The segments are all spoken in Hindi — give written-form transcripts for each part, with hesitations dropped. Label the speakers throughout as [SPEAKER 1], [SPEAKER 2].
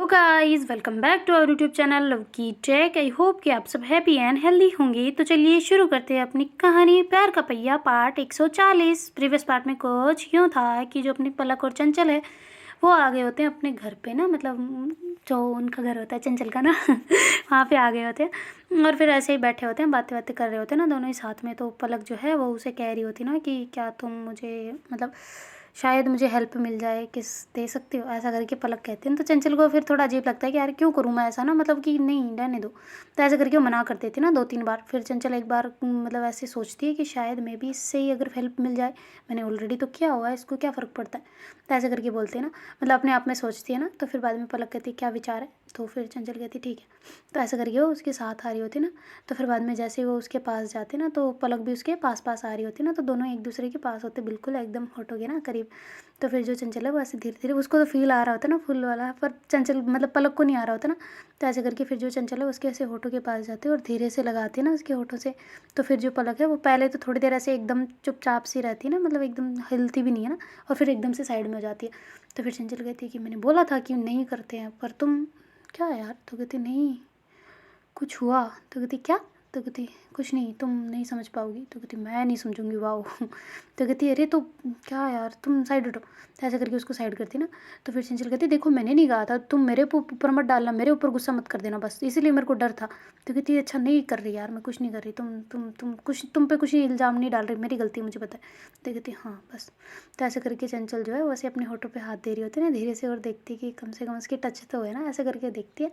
[SPEAKER 1] Guys, welcome back to our YouTube channel love की टेक। आई होप कि आप सब हैप्पी एंड हेल्दी होंगे। तो चलिए शुरू करते हैं अपनी कहानी प्यार का पहिया पार्ट 140। प्रीवियस पार्ट में कुछ यूँ था कि जो अपनी पलक और चंचल है वो आ गए होते हैं अपने घर पे ना, मतलब जो उनका घर होता है चंचल का ना वहाँ पे आ गए होते हैं और फिर ऐसे ही बैठे होते हैं, बातें बातें कर रहे होते हैं ना दोनों ही साथ में। तो पलक जो है वो उसे कह रही होती ना कि क्या तुम मुझे, मतलब शायद मुझे हेल्प मिल जाए, किस दे सकते हो, ऐसा करके पलक कहते हैं। तो चंचल को फिर थोड़ा अजीब लगता है कि यार क्यों करूँ मैं ऐसा ना, मतलब कि नहीं रहने दो। तो ऐसा करके वो मना कर देती है ना 2-3 बार। फिर चंचल एक बार मतलब ऐसे सोचती है कि शायद मे बी इससे ही अगर हेल्प मिल जाए, मैंने ऑलरेडी तो किया हुआ है, इसको क्या फ़र्क पड़ता है। तो ऐसे करके बोलते हैं ना, मतलब अपने आप में सोचती है ना। तो फिर बाद में पलक कहती है क्या विचार है, तो फिर चंचल कहती ठीक है। तो ऐसा करके वो उसके साथ आ रही होती ना। तो फिर बाद में जैसे ही वो उसके पास जाते ना तो पलक भी उसके पास पास आ रही होती ना। तो दोनों एक दूसरे के पास होते, बिल्कुल एकदम होटोगे ना करीब। तो फिर जो चंचल है वो ऐसे धीरे धीरे, उसको तो फील आ रहा होता है ना फुल वाला, पर चंचल मतलब पलक को नहीं आ रहा होता ना। तो ऐसे करके फिर जो चंचल है उसके ऐसे होठों के पास जाते हैं और धीरे से लगाते हैं ना उसके होठों से। तो फिर जो पलक है वो पहले तो थोड़ी देर ऐसे एकदम चुपचाप सी रहती है ना, मतलब एकदम हिलती भी नहीं है ना, और फिर एकदम से साइड में हो जाती है। तो फिर चंचल कहती है कि मैंने बोला था कि नहीं करते हैं, पर तुम क्या यार। तो कहती नहीं कुछ हुआ। तो कहती क्या। तो कहती कुछ नहीं, तुम नहीं समझ पाओगी। तो कहती मैं नहीं समझूंगी, वाओ। तो कहती अरे तो क्या यार, तुम साइड हटो। तो ऐसा करके उसको साइड करती ना। तो फिर चंचल कहती देखो मैंने नहीं कहा था, तुम मेरे ऊपर मत डालना, मेरे ऊपर गुस्सा मत कर देना, बस इसीलिए मेरे को डर था। तो कहती अच्छा नहीं कर रही यार, मैं कुछ नहीं कर रही, तुम कुछ, तुम पे कुछ इल्ज़ाम नहीं डाल रही, मेरी गलती मुझे पता है। तो कहती हाँ बस। तो ऐसे करके चंचल जो है वैसे अपने होठों पे हाथ दे रही होती है ना धीरे से, और देखती है कि कम से कम उसकी टच तो है ना, ऐसे करके देखती है।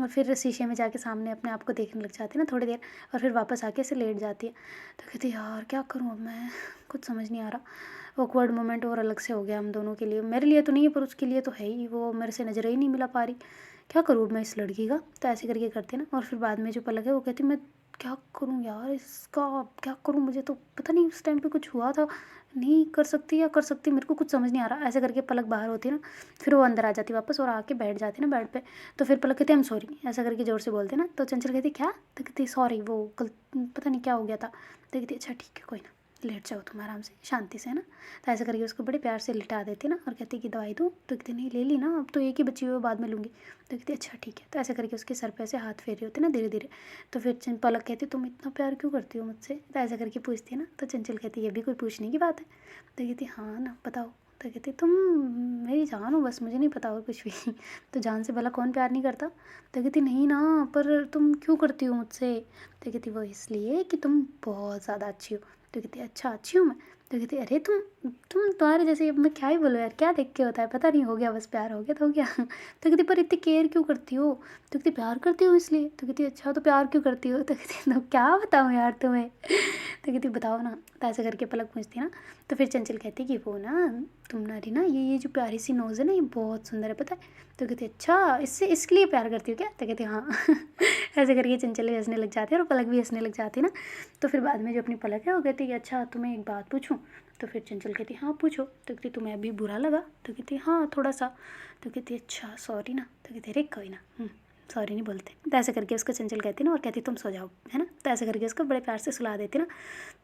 [SPEAKER 1] और फिर शीशे में जाके सामने अपने आप को देखने लग जाती है ना थोड़ी देर, और फिर वापस आके ऐसे लेट जाती है। तो कहती यार क्या करूँ अब मैं, कुछ समझ नहीं आ रहा। ऑकवर्ड मोमेंट और अलग से हो गया हम दोनों के लिए, मेरे लिए तो नहीं है पर उसके लिए तो है ही, वो मेरे से नज़र ही नहीं मिला पा रही। क्या करूँ मैं इस लड़की का। तो ऐसे करके करते ना। और फिर बाद में जो पलक है वो कहती मैं क्या करूँ यार इसका, क्या करूँ, मुझे तो पता नहीं उस टाइम पे कुछ हुआ था, नहीं कर सकती या कर सकती, मेरे को कुछ समझ नहीं आ रहा। ऐसे करके पलक बाहर होती है ना। फिर वो अंदर आ जाती वापस और आके बैठ जाती ना बेड पे। तो फिर पलक कहती आई एम सॉरी, ऐसा करके ज़ोर से बोलते ना। तो चंचल कहती क्या। तो कहती सॉरी, वो कल पता नहीं क्या हो गया था। तो कहती अच्छा ठीक है कोई ना, लेट जाओ तुम आराम से शांति से, है ना। तो ऐसा करके उसको बड़े प्यार से लिटा देती ना, और कहती कि दवाई दूँ। तो कहती नहीं ले ली ना, अब तो एक ही बची हुई है, बाद में लूँगी। तो कहती अच्छा ठीक है। तो ऐसे करके उसके सर पे ऐसे हाथ फेर रही होती ना धीरे धीरे। तो फिर पलक कहती तुम इतना प्यार क्यों करती हो मुझसे। तो ऐसा करके पूछती है ना। तो चंचल कहती ये भी कोई पूछने की बात है। तो कहती हाँ ना बताओ। तो कहती तुम मेरी जान हो बस, मुझे नहीं पता और कुछ भी। तो जान से भला कौन प्यार नहीं करता। तो कहती नहीं ना, पर तुम क्यों करती हो मुझसे। तो कहती वो इसलिए कि तुम बहुत ज़्यादा अच्छी हो। तो कहती अच्छा अच्छी हूँ मैं। तो कहती अरे तुम तुम्हारे जैसे, अब मैं क्या ही बोलूँ यार, क्या देख के होता है, पता नहीं, हो गया बस, प्यार हो गया तो हो गया। तो कहती पर इतनी केयर क्यों करती हो। तो कहती प्यार करती हो इसलिए। तो कहती अच्छा तो प्यार क्यों करती हो। तो कहती तो क्या बताऊँ यार तुम्हें। तो कहती बताओ ना। तो ऐसे करके पलक पूछती है ना। तो फिर चंचल कहती कि वो ना, तुम ना रही ना, ये जो प्यारी सी नोज़ है ना, ये बहुत सुंदर है पता है। तो कहती अच्छा इससे इसके लिए प्यार करती हो क्या। तो कहती हाँ। ऐसे करके चंचल भी हंसने लग जाती है और पलक भी हंसने लग जाती है ना। तो फिर बाद में जो अपनी पलक है वो कहती है अच्छा तुम्हें एक बात पूछूं। तो फिर चंचल कहती हाँ पूछो। तो कहती तुम्हें अभी बुरा लगा। तो कहती हाँ थोड़ा सा। तो कहती अच्छा सॉरी ना। तो कहती अरे कोई ना, सॉरी नहीं बोलते। तो ऐसे करके उसको चंचल कहती ना, और कहती तुम सो जाओ, है ना। तो ऐसे करके उसको बड़े प्यार से सुला देती ना।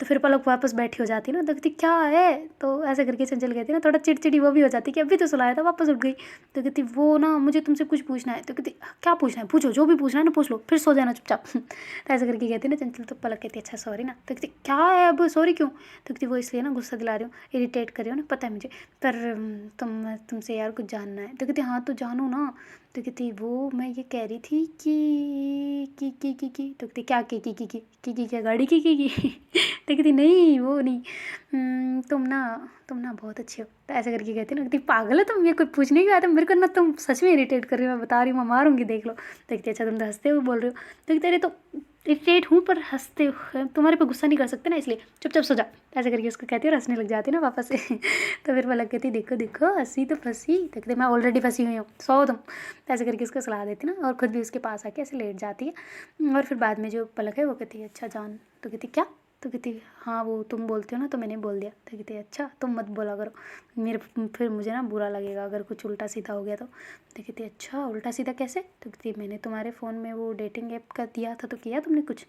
[SPEAKER 1] तो फिर पलक वापस बैठी हो जाती ना। तो कहती क्या है। तो ऐसे करके चंचल कहती ना, थोड़ा चिड़चिड़ी वो भी हो जाती कि अभी तो सुलाया था वापस उठ गई। तो कहती वो ना मुझे तुमसे कुछ पूछना है। तो कहती क्या पूछना है, पूछो जो भी पूछना है ना पूछ लो, फिर सो जाना चुपचाप। तो ऐसे करके कहती ना चंचल। तो पलक कहती अच्छा सॉरी ना। तो कहती क्या है अब सॉरी क्यों। तो कहती वो इसलिए ना, गुस्सा दिला रही हूँ, इरिटेट कर रही हूँ ना, पता है मुझे, पर तुमसे यार कुछ जानना है। तो कहती हाँ तो जानो ना। तो कहती वो मैं ये कह रही थी कि। तो कहती क्या की क्या गाड़ी की। तो कहती नहीं वो नहीं, तुम ना बहुत अच्छे हो। तो ऐसे करके कहती ना, कहती पागल है तुम, ये कोई पूछने की बात है, मेरे को ना तुम सच में इरिटेट कर रही हो, मैं बता रही हूँ, मैं मारूंगी देख लो। तो कहती अच्छा तुम तो हंसते हुए बोल रहे हो। तो कहते अरे तो इरिटेट हूँ पर हंसते हुए, तुम्हारे पे गुस्सा नहीं कर सकते ना, इसलिए चुपचाप सो जा। ऐसे करके उसको कहती है और हंसने लग जाती है ना वापस से। तो फिर पलक कहती देखो देखो हंसी तो फंसी। तो कहते मैं ऑलरेडी फंसी हुई हूँ, सो तुम। तो ऐसे करके उसको सलाह देती ना, और खुद भी उसके पास आके ऐसे लेट जाती है। और फिर बाद में जो पलक है वो कहती है अच्छा जान। तो कहती क्या। तो कहती हाँ वो तुम बोलते हो ना तो मैंने बोल दिया। तो कहती अच्छा तुम मत बोला करो, मेरे फिर मुझे ना बुरा लगेगा अगर कुछ उल्टा सीधा हो गया तो। कहती अच्छा उल्टा सीधा कैसे। तो कहती मैंने तुम्हारे फ़ोन में वो डेटिंग ऐप का दिया था तो किया तुमने कुछ।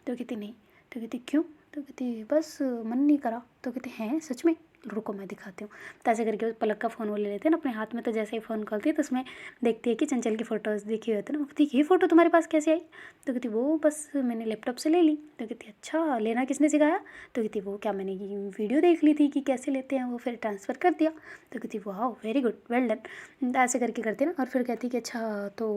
[SPEAKER 1] तो कहती नहीं। तो कहती क्यों। तो कहती बस मन नहीं करा। तो कहती हैं सच में। रुको मैं दिखाती हूँ। तो ऐसे करके पलक का फ़ोन वो ले लेते हैं ना अपने हाथ में, तो जैसे ही फ़ोन खोलती है तो उसमें देखती है कि चंचल की फ़ोटोज़ दिखी होती है ना। वो कहती ये फ़ोटो तुम्हारे पास कैसे आई? तो कहती वो बस मैंने लैपटॉप से ले ली। तो कहती अच्छा लेना किसने सिखाया? तो कहती वो क्या मैंने ये वीडियो देख ली थी कि कैसे लेते हैं, वो फिर ट्रांसफ़र कर दिया। तो कहती वाह वेरी गुड वेल डन। ऐसे करके करते ना, और फिर कहती कि अच्छा तो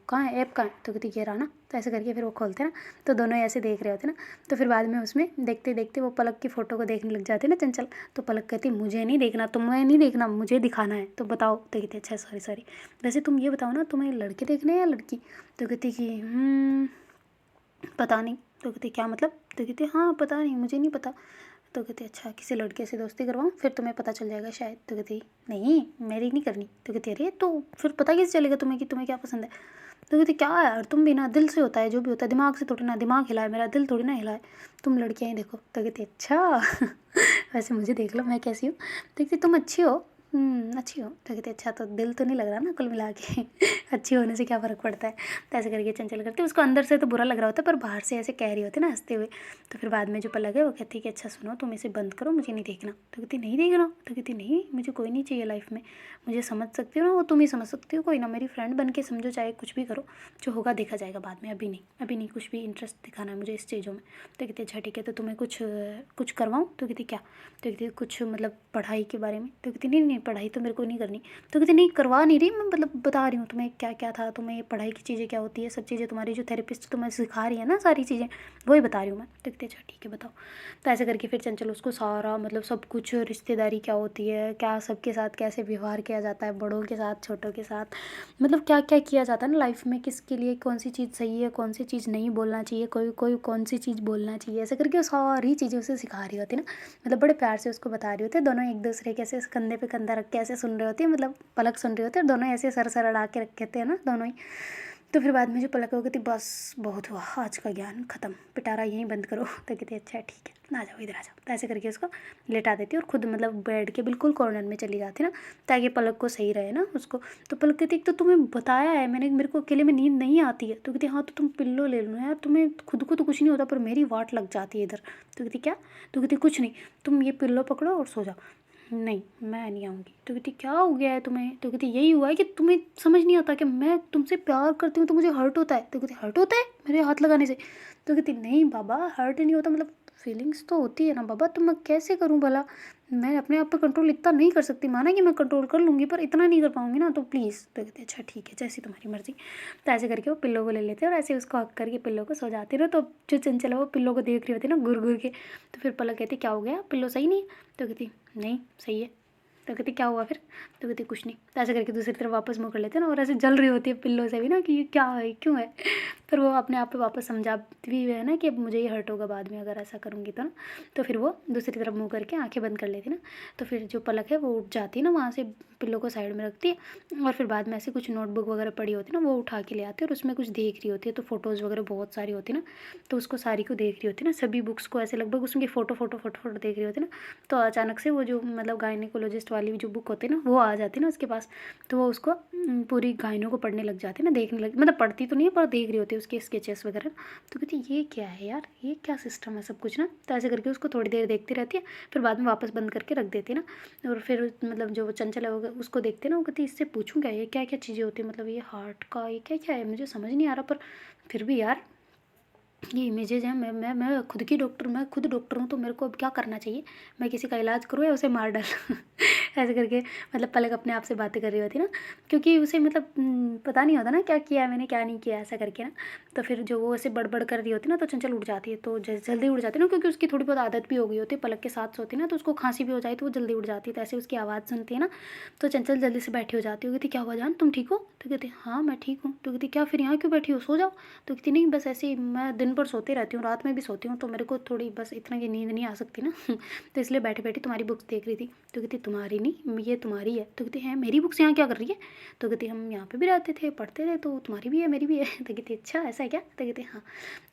[SPEAKER 1] कहाँ है ऐप कहाँ है? तो कहती ये रहा ना। तो ऐसे करके फिर वो खोलते ना, तो दोनों ऐसे देख रहे होते ना। तो फिर बाद में उसमें देखते देखते वो पलक की फ़ोटो को देखने लग जाते ना चंचल। तो पलक कहती मुझे नहीं देखना, तुम्हें नहीं देखना, मुझे दिखाना है, तो बताओ। तो कहती अच्छा सॉरी सॉरी, वैसे तुम ये बताओ ना तुम्हें लड़के देखने हैं या लड़की? तो कहती कि पता नहीं। तो कहती क्या मतलब? तो कहती हाँ पता नहीं, मुझे नहीं पता। तो कहती अच्छा किसी लड़के से दोस्ती करवाऊँ, फिर तुम्हें पता चल जाएगा शायद। तो कहती नहीं मेरी नहीं करनी। तो कहती अरे तो फिर पता कैसे चलेगा तुम्हें कि तुम्हें क्या पसंद है? तो कहती क्या यार तुम भी ना, दिल से होता है जो भी होता है, दिमाग से थोड़ी ना, दिमाग हिलाए मेरा, दिल थोड़ी ना हिलाए, तुम लड़कियाँ ही देखो। तो कहती अच्छा वैसे मुझे देख लो मैं कैसी हूँ। तो कहती तुम अच्छी हो। अच्छी हो। तो कहती अच्छा तो दिल तो नहीं लग रहा ना कुल मिला के अच्छी होने से क्या फ़र्क पड़ता है? तो ऐसे करके चंचल करती है, उसको अंदर से तो बुरा लग रहा होता है पर बाहर से ऐसे कह रही होती है ना हंसते हुए। तो फिर बाद में जो पलक है वो कहती है कि अच्छा सुनो तुम इसे बंद करो, मुझे नहीं देखना। तो कहती नहीं देखना? तो कहती नहीं मुझे कोई नहीं चाहिए लाइफ में, मुझे समझ सकती हो ना वो तुम ही समझ सकती हो, कोई ना मेरी फ्रेंड बन के समझो, चाहे कुछ भी करो, जो होगा देखा जाएगा बाद में, अभी नहीं, अभी नहीं कुछ भी इंटरेस्ट दिखाना है मुझे इस चीज़ों में। तो कहती अच्छा ठीक है तो तुम्हें कुछ करवाऊँ? तो कहती क्या? तो कहती कुछ मतलब पढ़ाई के बारे में। तो कहती नहीं नहीं पढ़ाई तो मेरे को नहीं करनी। तो कहती नहीं करवा नहीं रही मैं, मतलब बता रही हूँ तुम्हें क्या क्या था, तुम्हें ये पढ़ाई की चीज़ें क्या होती है, सब चीज़ें तुम्हारी जो थेरेपिस्ट तुम्हें सिखा रही है ना सारी चीज़ें, वही बता रही हूँ मैं। तो कहती अच्छा ठीक है बताओ। तो ऐसे करके फिर चंचल उसको सारा मतलब सब कुछ, रिश्तेदारी क्या होती है, क्या सबके साथ कैसे व्यवहार किया जाता है, बड़ों के साथ छोटों के साथ, मतलब क्या क्या किया जाता है ना लाइफ में, किसके लिए कौन सी चीज़ सही है, कौन सी चीज़ नहीं बोलना चाहिए, कोई कोई कौन सी चीज़ बोलना चाहिए, ऐसे करके वो सारी चीज़ें उसे सिखा रही होती है ना। मतलब बड़े प्यार से उसको बता रही होती है, दोनों एक दूसरे के ऐसे कंधे पे कंधा रख के ऐसे सुन रहे होते हैं, मतलब पलक सुन रही होती है, दोनों ऐसे सर सर अड़ा के रखे थे ना दोनों ही। तो फिर बाद में जो पलक है वो कहती बस बहुत हुआ आज का ज्ञान ख़त्म, पिटारा यहीं बंद करो। तो कहती अच्छा ठीक है आ जाओ इधर आ जाओ। तो ऐसे करके उसको लेटा देती है और खुद मतलब बेड के बिल्कुल कॉर्नर में चली जाती है ना, ताकि पलक को सही रहे ना उसको। तो पलक कहती तो तुम्हें बताया है मैंने, मेरे को अकेले में नींद नहीं आती है। तो कहती हाँ तो तुम पिल्लो ले लो यार, तुम्हें खुद को तो कुछ नहीं होता पर मेरी वाट लग जाती है इधर। तो कहती क्या? तो कहती कुछ नहीं, तुम ये पिल्लो पकड़ो और सो जाओ। नहीं मैं नहीं आऊँगी। तो कहती क्या हो गया है तुम्हें? तो कहती यही हुआ है कि तुम्हें समझ नहीं आता कि मैं तुमसे प्यार करती हूँ तो मुझे हर्ट होता है। तो कहती हर्ट होता है मेरे हाथ लगाने से? तो कहती नहीं बाबा हर्ट नहीं होता, मतलब फीलिंग्स तो होती है ना बाबा, तो मैं कैसे करूँ भला, मैं अपने आप पे कंट्रोल इतना नहीं कर सकती, माना कि मैं कंट्रोल कर लूँगी पर इतना नहीं कर पाऊँगी ना, तो प्लीज़। तो कहती अच्छा ठीक है जैसी तुम्हारी मर्ज़ी। तो ऐसे करके वो पिल्लो को ले लेते हैं और ऐसे उसको हक करके पिल्लो को सो जाती रहो। तो जो चंचल है वो पिल्लो को देख रही होती है ना घूर घूर के। तो फिर पलक कहती क्या हो गया, पिल्लो सही नहीं है? तो कहती नहीं सही है। तो कहती क्या हुआ फिर? तो कहती कुछ नहीं। तो ऐसे करके दूसरी तरफ वापस मुँह कर लेते हैं ना, और ऐसे जल रही होती है पिल्लो से भी ना कि ये क्या है क्यों है। फिर वो अपने आप पे वापस समझाती भी है ना कि अब मुझे ये हर्ट होगा बाद में अगर ऐसा करूँगी तो ना। तो फिर वो दूसरी तरफ मुँह करके आंखें बंद कर लेती ना। तो फिर जो पलक है वो उठ जाती है ना वहाँ से, पिल्लो को साइड में रखती है और फिर बाद में ऐसे कुछ नोटबुक वगैरह पड़ी होती है ना, वो उठा के ले आती है और उसमें कुछ देख रही होती है। तो फोटोज़ वगैरह बहुत सारी होती है ना, तो उसको सारी को देख रही होती है ना, सभी बुक्स को ऐसे लगभग उसकी फ़ोटो फ़ोटो फ़ोटो फ़ोटो देख रही होती है ना। तो अचानक से वो जो मतलब गायनिकोलॉजिस्ट वाली जो बुक होती है ना वो आ जाती है ना उसके पास। तो वो उसको पूरी गायनों को पढ़ने लग जाती है ना, देखने लग, मतलब पढ़ती तो नहीं है पर देख रही होती है उसके स्केचेस वगैरह। तो कहती ये क्या है यार, ये क्या सिस्टम है सब कुछ ना। तो ऐसे करके उसको थोड़ी देर देखती रहती है, फिर बाद में वापस बंद करके रख देती है ना। और फिर मतलब जो वो चंचल है वो उसको देखते हैं ना, वो कहती इससे पूछूं क्या ये क्या क्या चीज़ें होती है, मतलब ये हार्ट का ये क्या क्या है, मुझे समझ नहीं आ रहा पर फिर भी यार ये इमेजेज हैं, मैं खुद की डॉक्टर, मैं खुद डॉक्टर हूँ तो मेरे को अब क्या करना चाहिए, मैं किसी का इलाज करूँ या उसे मार डालूँ ऐसे करके मतलब पलक अपने आप से बातें कर रही होती ना, क्योंकि उसे मतलब पता नहीं होता ना क्या किया मैंने क्या नहीं किया ऐसा करके ना। तो फिर जो वो ऐसे बड़बड़ कर रही होती ना तो चंचल उठ जाती है, तो जल्दी उठ जाती है ना, क्योंकि उसकी थोड़ी बहुत आदत भी हो गई होती है, पलक के साथ सोती ना तो उसको खांसी भी हो जाए तो वो जल्दी उठ जाती है। तो ऐसे उसकी आवाज़ सुनती है ना तो चंचल जल्दी से बैठी हो जाती है। कहती क्या हुआ जान तुम ठीक हो? तो कहती हाँ मैं ठीक हूँ। तो कहती क्या फिर यहाँ क्यों बैठी हो, सो जाओ। तो कहती नहीं बस ऐसे ही मैं दिन भर सोती रहती हूँ, रात में भी सोती हूँ, तो मेरे को थोड़ी बस इतना की नींद नहीं आ सकती ना तो इसलिए बैठे बैठे तुम्हारी बुक्स देख रही थी। तो कहती तुम्हारी नहीं ये तुम्हारी है। तो कहती है मेरी बुक्स यहाँ क्या कर रही है? तो कहती हम यहाँ पे भी रहते थे पढ़ते थे तो तुम्हारी भी है मेरी भी है तो कहती अच्छा ऐसा है क्या? तो कहती हाँ।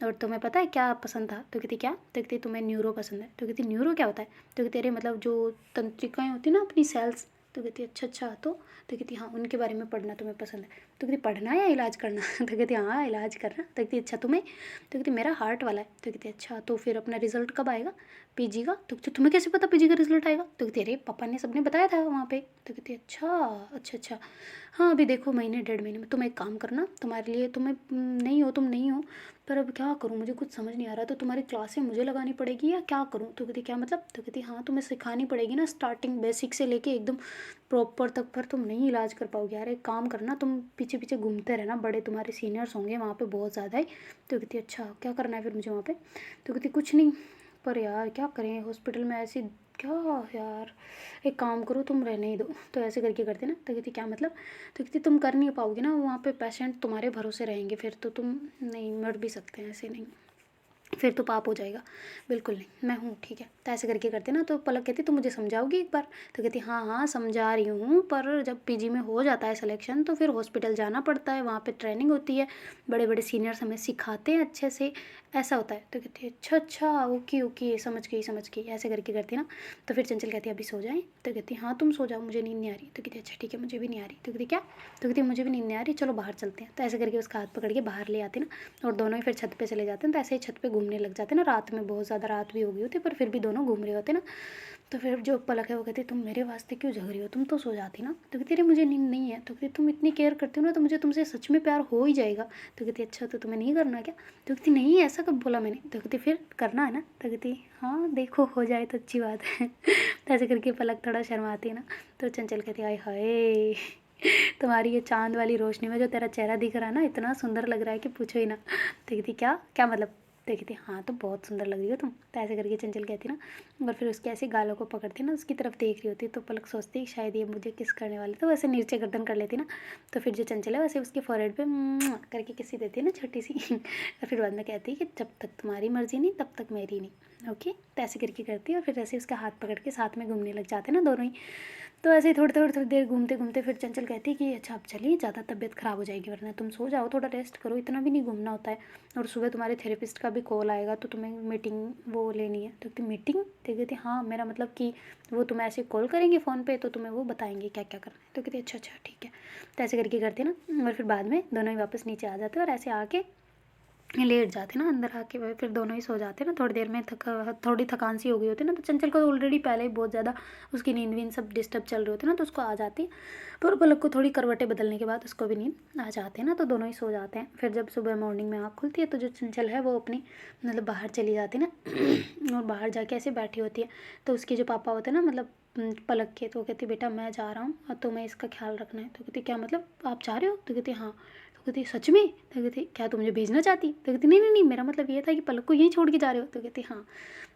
[SPEAKER 1] और तुम्हें पता है क्या पसंद था? तो कहती क्या? तो कहती तुम्हें न्यूरो पसंद है। तो कहती न्यूरो क्या होता है? तो कहती अरे मतलब जो तंत्रिकाएँ होती है ना अपनी सेल्स। तो कहती अच्छा अच्छा तो कहती हाँ उनके बारे में पढ़ना तुम्हें पसंद है। तो कहती पढ़ना है या इलाज करना? तो कहती हाँ इलाज करना। तो कहती अच्छा तुम्हें? तो कहती मेरा हार्ट वाला है। तो कहती अच्छा तो फिर अपना रिजल्ट कब आएगा पीजी का? तो कहती तुम्हें कैसे पता पीजी का रिजल्ट आएगा? तो कहती अरे पापा ने सबने बताया था वहाँ पे। तो कहती अच्छा अच्छा अच्छा हाँ अभी देखो महीने 1.5 महीने में। तुम एक काम करना, तुम्हारे लिए तुम्हें नहीं हो, तुम नहीं हो, पर अब क्या करूँ मुझे कुछ समझ नहीं आ रहा, तो तुम्हारी क्लासें मुझे लगानी पड़ेगी या क्या करूँ? तो कहती क्या मतलब? तो कहती हाँ तुम्हें सिखानी पड़ेगी ना, स्टार्टिंग बेसिक से लेके एकदम प्रॉपर तक, पर तुम नहीं इलाज कर पाओगे यार। एक काम करना तुम पीछे पीछे घूमते रहना, बड़े तुम्हारे सीनियर्स होंगे वहाँ पे बहुत ज़्यादा ही। तो कहती अच्छा क्या करना है फिर मुझे वहाँ पे? तो कहती कुछ नहीं, पर यार क्या करें हॉस्पिटल में ऐसी, क्या यार एक काम करो तुम रहने ही दो। तो ऐसे करके करते ना। तो कहती क्या मतलब? तो कहती तुम कर नहीं पाओगे ना, वहाँ पे पेशेंट तुम्हारे भरोसे रहेंगे, फिर तो तुम नहीं मर भी सकते हैं, ऐसे नहीं, फिर तो पाप हो जाएगा। बिल्कुल नहीं, मैं हूँ ठीक है। तो ऐसे करके करते ना। तो पलक कहती तुम मुझे समझाओगी एक बार? तो कहती हाँ हाँ समझा रही हूँ, पर जब पीजी में हो जाता है सिलेक्शन तो फिर हॉस्पिटल जाना पड़ता है, वहाँ पे ट्रेनिंग होती है, बड़े बड़े सीनियर्स हमें सिखाते हैं अच्छे से, ऐसा होता है। तो कहती है अच्छा अच्छा ओके ओके समझ गई समझ गई। ऐसे करके करती ना। तो फिर चंचल कहती है अभी सो जाएं? तो कहती हाँ तुम सो जाओ मुझे नींद नहीं आ रही। तो कहती अच्छा ठीक है मुझे भी नहीं आ रही। तो कहती क्या? तो कहती मुझे भी नींद नहीं आ रही, चलो बाहर चलते हैं। तो ऐसे करके उसका हाथ पकड़ के बाहर ले आते ना, और दोनों ही फिर छत पे चले जाते हैं। तो ऐसे ही छत पे घूमने लग जाते ना, रात में बहुत ज़्यादा रात भी हो गई होती पर फिर भी दोनों घूम रहे होते ना। तो फिर जो पलक है वो कहती तुम मेरे वास्ते क्यों जग रही हो, तुम तो सो जाती ना। तो कहती अरे मुझे नींद नहीं है। तो कहती तुम इतनी केयर करती हो ना तो मुझे तुमसे सच में प्यार हो ही जाएगा। तो कहती अच्छा तो तुम्हें नहीं करना क्या? तो कहती नहीं ऐसा कब बोला मैंने। तो कहती फिर करना है ना? तो कहती हाँ देखो हो जाए तो अच्छी बात है। तो ऐसे करके पलक थोड़ा शर्माती है ना। तो चंचल कहती हाय हाय तुम्हारी ये चांद वाली रोशनी में जो तेरा चेहरा दिख रहा है ना, इतना सुंदर लग रहा है कि पूछो ही ना। तो कहती क्या क्या मतलब? तो कहती हाँ तो बहुत सुंदर लग रही हो तुम। तो ऐसे करके चंचल कहती ना, और फिर उसके ऐसे गालों को पकड़ती ना, उसकी तरफ देख रही होती। तो पलक सोचती शायद ये मुझे किस करने वाली, तो वैसे नीचे गर्दन कर लेती ना। तो फिर जो चंचल है वैसे उसके फॉरहेड पे करके किसी देती है ना छोटी सी। और फिर बाद में कहती है कि जब तक तुम्हारी मर्जी नहीं तब तक मेरी नहीं, ओके। तो ऐसे करके करती है और फिर ऐसे उसका हाथ पकड़ के साथ में घूमने लग जाते ना दोनों ही। तो ऐसे ही थोड़ी देर घूमते घूमते फिर चंचल कहती है कि अच्छा अब चलिए, ज़्यादा तबीयत ख़राब हो जाएगी, वरना तुम सो जाओ, थोड़ा रेस्ट करो, इतना भी नहीं घूमना होता है। और सुबह तुम्हारे थेरेपिस्ट का भी कॉल आएगा तो तुम्हें मीटिंग वो लेनी है। तो कहती मीटिंग? तो कहती हाँ मेरा मतलब कि वो तुम्हें ऐसे कॉल करेंगे फ़ोन पे, तो तुम्हें वो बताएंगे क्या क्या करना है। तो कहती अच्छा अच्छा ठीक है। तो ऐसे करके करते ना, और फिर बाद में दोनों ही वापस नीचे आ जाते और ऐसे आके लेट जाते ना अंदर आके, वह फिर दोनों ही सो जाते ना। थोड़ी देर में थोड़ी थकान सी हो गई होती ना, तो चंचल को ऑलरेडी पहले ही बहुत ज़्यादा उसकी नींद वींद सब डिस्टर्ब चल रहे होते ना, तो उसको आ जाती। पर पलक को थोड़ी करवटें बदलने के बाद उसको भी नींद आ जाते हैं ना, तो दोनों ही सो जाते हैं। फिर जब सुबह मॉर्निंग में आँख खुलती है तो जो चंचल है वो अपनी मतलब बाहर चली जाती ना, और बाहर जाके ऐसे बैठी होती है। तो उसके जो पापा होते हैं ना मतलब पलक के, तो वो कहती बेटा मैं जा रहा हूँ और तुम्हें इसका ख्याल रखना है। तो कहती क्या मतलब आप जा रहे हो? तो कहती हाँ। तो कहती सच में? तो कहती क्या तुम मुझे भेजना चाहती? तो कहती नहीं नहीं नहीं मेरा मतलब ये था कि पलक को यहीं छोड़ के जा रहे हो। तो कहती हाँ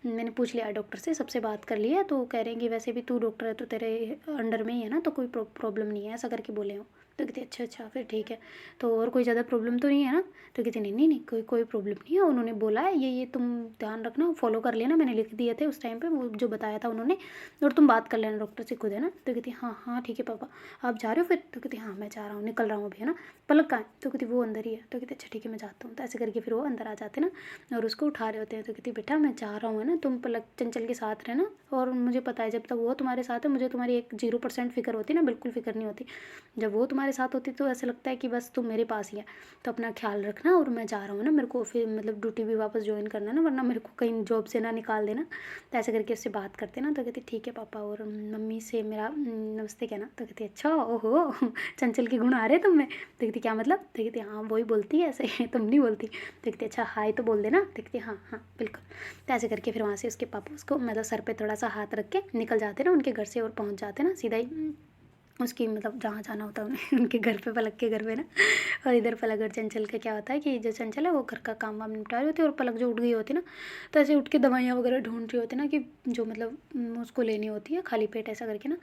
[SPEAKER 1] मैंने पूछ लिया डॉक्टर से, सबसे बात कर लिया, तो कह रहे हैं कि वैसे भी तू डॉक्टर है तो तेरे अंडर में ही है ना, तो कोई प्रॉब्लम नहीं है, ऐसा करके बोले हो। तो कहती अच्छा अच्छा फिर ठीक है, तो और कोई ज़्यादा प्रॉब्लम तो नहीं है ना? तो कहती नहीं नहीं नहीं कोई प्रॉब्लम नहीं है, उन्होंने बोला है ये तुम ध्यान रखना, फॉलो कर लेना, मैंने लिख दिए थे उस टाइम पे वो जो बताया था उन्होंने, और तुम बात कर लेना डॉक्टर से खुद, है ना? तो कहती हाँ हाँ ठीक है पापा। आप जा रहे हो फिर? तो कहती हाँ मैं जा रहा हूँ, निकल रहा हूँ अभी, है ना? पलक कहाँ है? तो कहती वो अंदर ही है। तो कहती अच्छा ठीक है मैं जाता हूँ। तो ऐसे करके फिर वो अंदर आ जाते ना और उसको उठा रहे होते हैं। तो कहती बेटा मैं जा रहा हूँ, है ना, तुम पलक चंचल के साथ रहना, और मुझे पता है जब तक वो तुम्हारे साथ है मुझे तुम्हारी एक 0% फिक्र होती ना, बिल्कुल फिक्र नहीं होती। जब वो तुम्हारे साथ होती तो ऐसा लगता है कि बस तुम मेरे पास ही है। तो अपना ख्याल रखना, और मैं जा रहा हूँ ना, मेरे को फिर मतलब ड्यूटी भी वापस ज्वाइन करना है ना, वरना मेरे को कहीं जॉब से ना निकाल देना। तो ऐसे करके उससे बात करते ना। तो कहती ठीक है पापा, और मम्मी से मेरा नमस्ते कहना। तो कहती अच्छा ओहो चंचल के गुण आ रहे तुम में। तो कहती क्या मतलब? तो कहती हाँ वही बोलती है ऐसे तुम नहीं बोलती। तो कहती अच्छा हाय तो बोल देना। तो कहती हाँ हाँ बिल्कुल। तो ऐसे करके फिर वहाँ से उसके पापा उसको मतलब सर पे थोड़ा सा हाथ रख के निकल जाते ना उनके घर से, और पहुँच जाते ना सीधा ही उसकी मतलब जहाँ जाना होता है उन्हें उनके घर पे, पलक के घर पे ना। और इधर पलक और चंचल का क्या होता है कि जो चंचल है वो घर का काम वाम निपटा रही होती है, और पलक जो उठ गई होती है ना, तो ऐसे उठ के दवाइयाँ वगैरह ढूंढ रही होती है ना कि जो मतलब उसको लेनी होती है खाली पेट ऐसा करके ना।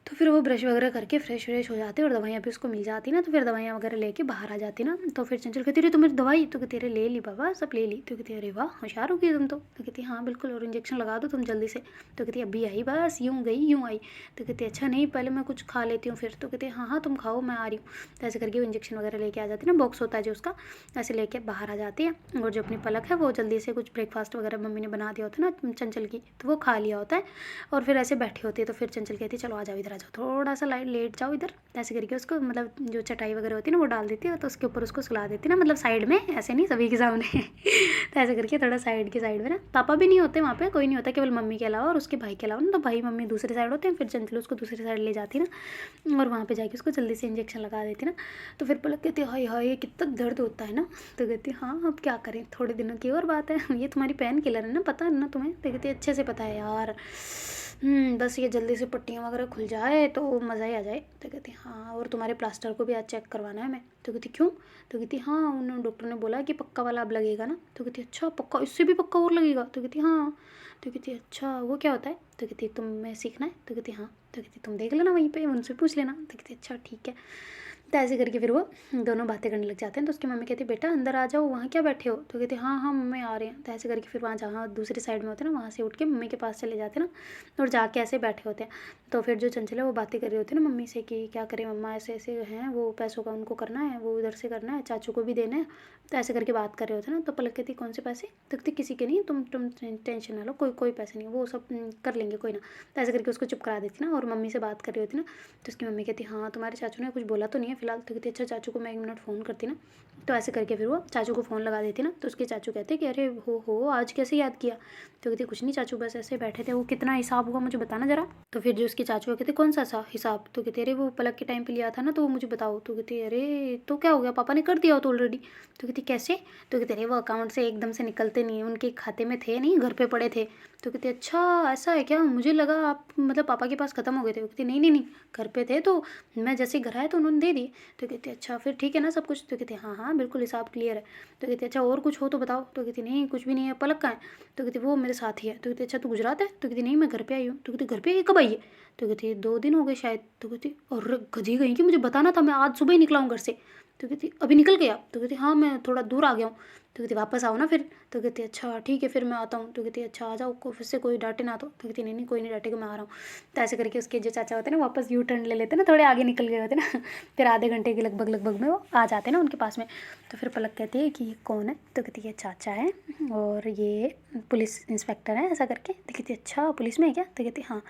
[SPEAKER 1] तो फिर वो ब्रश वगैरह करके फ्रेश व्रेश हो जाती है, और दवाइयाँ भी उसको मिल जाती ना। तो फिर दवाइयाँ वगैरह लेके बाहर आ जाती ना। तो फिर चंचल कहती रही तो मेरी दवाई? तो कहती अरे ले ली बाबा सब ले ली। तो कहती अरे वाह होशियार हो गई तुम तो। कहती हाँ बिल्कुल, और इंजेक्शन लगा दो तुम जल्दी से। तो कहती अभी आई बस, यूँ गई यूँ आई। तो कहती अच्छा नहीं पहले मैं कुछ खा लेती हूँ फिर। तो कहती हाँ हाँ तुम खाओ मैं आ रही हूँ। तो ऐसे करके वो इंजेक्शन वगैरह लेके आ जाती ना, बॉक्स होता है जो उसका, ऐसे लेके बाहर आ जाती है। और जो अपनी पलक है वो जल्दी से कुछ ब्रेकफास्ट वगैरह मम्मी ने बना दिया होता है ना चंचल की, तो वो खा लिया होता है, और फिर ऐसे बैठी होती है। तो फिर चंचल कहती चलो आ जाओ इधर इधर आ जाओ, थोड़ा सा लाइट लेट जाओ इधर, ऐसे करके उसको मतलब जो चटाई वगैरह होती है ना वो डाल देती है, तो उसके ऊपर उसको सुला देती है ना, मतलब साइड में, ऐसे नहीं सभी के सामने तो ऐसे करके थोड़ा साइड के साइड में ना, पापा भी नहीं होते वहाँ पे, कोई नहीं होता केवल मम्मी के अलावा और उसके भाई के अलावा ना, तो भाई मम्मी दूसरी साइड होते हैं, फिर चंचल उसको दूसरी साइड ले जाती ना और वहाँ पे जाके उसको जल्दी से इंजेक्शन लगा देती ना। तो फिर पलक कहती हाय हाय ये कितना दर्द होता है ना, तो कहती हाँ अब क्या करें, थोड़े दिनों की और बात है, ये तुम्हारी पेन किलर है ना, पता है ना तुम्हें, तो कहती अच्छे से पता है यार, बस ये जल्दी से पट्टियाँ वगैरह खुल जाए तो मज़ा ही आ जाए। तो कहती हाँ और तुम्हारे प्लास्टर को भी आज चेक करवाना है मैं। तो कहती क्यों? तो कहती हाँ उन्होंने डॉक्टर ने बोला कि पक्का वाला अब लगेगा ना। तो कहती अच्छा पक्का, इससे भी पक्का और लगेगा? तो कहती हाँ। तो कहती अच्छा वो क्या होता है? तो कहती तुम्हें सीखना है? तो कहती हाँ। तो कहती तुम देख लेना वहीं पे, उनसे पूछ लेना। तो कहती अच्छा ठीक है। तो ऐसे करके फिर वो दोनों बातें करने लग जाते हैं। तो उसकी मम्मी कहती बेटा अंदर आ जाओ, वहाँ क्या बैठे हो? तो कहते हाँ हाँ मम्मी आ रहे हैं। तो ऐसे करके फिर वहाँ जहाँ दूसरी साइड में होते हैं ना, वहाँ से उठ के मम्मी के पास चले जाते हैं ना और जाके ऐसे बैठे होते हैं। तो फिर जो चंचल है वो बातें कर रही होती है ना मम्मी से कि क्या करें मम्मा, ऐसे ऐसे हैं वो, पैसों का उनको करना है, वो उधर से करना है, चाचू को भी देना है। तो ऐसे करके बात कर रहे होते हैं ना। तो पलक कहती कौन से पैसे? तो कहती किसी के नहीं, तुम टेंशन ना लो, कोई पैसे नहीं, वो सब कर लेंगे कोई ना। तो ऐसे करके उसको चुप करा देती ना और मम्मी से बात कर रही होती ना। तो उसकी मम्मी कहती हाँ तुम्हारे चाचू ने कुछ बोला तो नहीं है फिलहाल? तो कहती अच्छा चाचू को मैं 1 मिनट फ़ोन करती ना। तो ऐसे करके फिर वो चाचू को फ़ोन लगा देती ना। तो उसके चाचू कहते कि अरे हो आज कैसे याद किया? तो कहती कुछ नहीं चाचू बस ऐसे बैठे थे, वो कितना हिसाब हुआ मुझे बताना ज़रा। तो फिर जो उसके चाचू कहते कौन सा हिसाब? तो कहते अरे वो पलक के टाइम पे लिया था ना, तो वो मुझे बताओ। तो कहती अरे तो क्या हो गया, पापा ने कर दिया हो तो ऑलरेडी? तो कहती कैसे? तो कहते अरे वो अकाउंट से एकदम से निकलते नहीं, उनके खाते में थे नहीं, घर पे पड़े थे। तो कहती अच्छा ऐसा है क्या, मुझे लगा आप मतलब पापा के पास ख़त्म हो गए थे। वो कहती नहीं घर पे थे, तो मैं जैसे घर आया तो उन्होंने दे दिए। तो कहती अच्छा फिर ठीक है ना सब कुछ? तो कहती हाँ बिल्कुल हिसाब क्लियर है। तो कहती अच्छा और कुछ हो तो बताओ? तो कहती नहीं कुछ भी नहीं है। पलक कहाँ है? तो कहती वो मेरे साथ ही है। तो कहती अच्छा तू गुजरात है? तो कहती नहीं मैं घर पे आई हूँ। तो कहती घर पे आई, कब आई है? तो कहती 2 दिन हो गए शायद। तो कहती और गधी गई कि मुझे बताना था, मैं आज सुबह ही निकला हूँ घर से। तो कहती अभी निकल गया? तो कहती हाँ मैं थोड़ा दूर आ गया हूँ। तो कहती वापस आओ ना फिर। तो कहती अच्छा ठीक है फिर मैं आता हूँ। तो कहती अच्छा आ जाओ, फिर से कोई डांटे ना। तो कहती नहीं कोई नहीं डांटेगा, मैं आ रहा हूँ। तो ऐसे करके उसके जो चाचा होते हैं ना वापस यू टर्न ले लेते हैं ना, थोड़े आगे निकल गए होते हैं ना फिर आधे घंटे के लगभग में वो आ जाते हैं ना उनके पास में। तो फिर पलक कहती है कि ये कौन है? तो कहती है चाचा है और ये पुलिस इंस्पेक्टर है, ऐसा करके। तो कहती अच्छा पुलिस में है क्या? तो कहती हाँ।